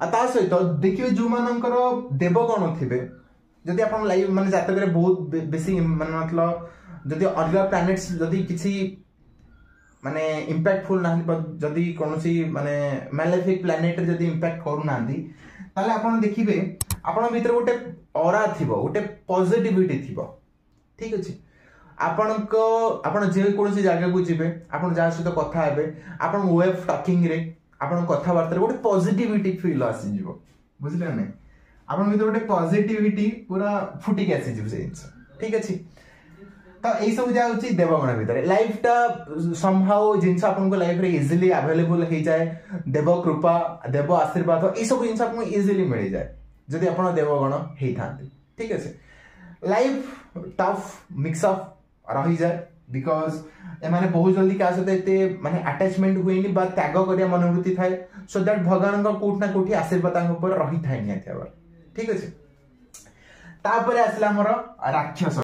ता सहित देखिए जो मानकर देवगण थे जदि आप लाइव माने जातक बहुत बेसी माने मतलब जदि अलग प्लैनेट्स जदि किसी माने इंपैक्टफुल ना जदि कोनोसी माने मैलेफिक प्लैनेट जदि इंपैक्ट करू ना ताले आपण देखिबे आपण भीतर गोटे ऑरा थिबो गोटे पॉजिटिविटी थिबो ठीक अछि आपण जे कोनोसी जगह को जिबे आपण जा सहित कथा हेबे आपण वे ऑफ टॉकिंग रे आपण कथा वार्ता रे गोटे पॉजिटिविटी फील आसी जिवो बुझले नै आपण भीतर गोटे पॉजिटिविटी पूरा फुटी के आसी जिवो से ठीक अछि तो यही सब जा होची देवगण भीतर लाइफ टा समहाउ जिंस आपन को लाइफ रे इजीली अवेलेबल हो जाए देव कृपा देव आशीर्वाद ये सब जिंस आपन इजीली मिल जाए जदि आपन देवगण हेई थांते ठीक है लाइफ टफ मिक्स अप रही जाए बिकॉज ए माने बहुत जल्दी क्या सते एते माने अटैचमेंट हुएनी बा त्याग करिया मनोवृत्ति थाए सो दैट भगवान का कोठ ना कोठी आशीर्वाद तांग ऊपर रही थाए निया ठीक है तापर आसला हमर राक्षस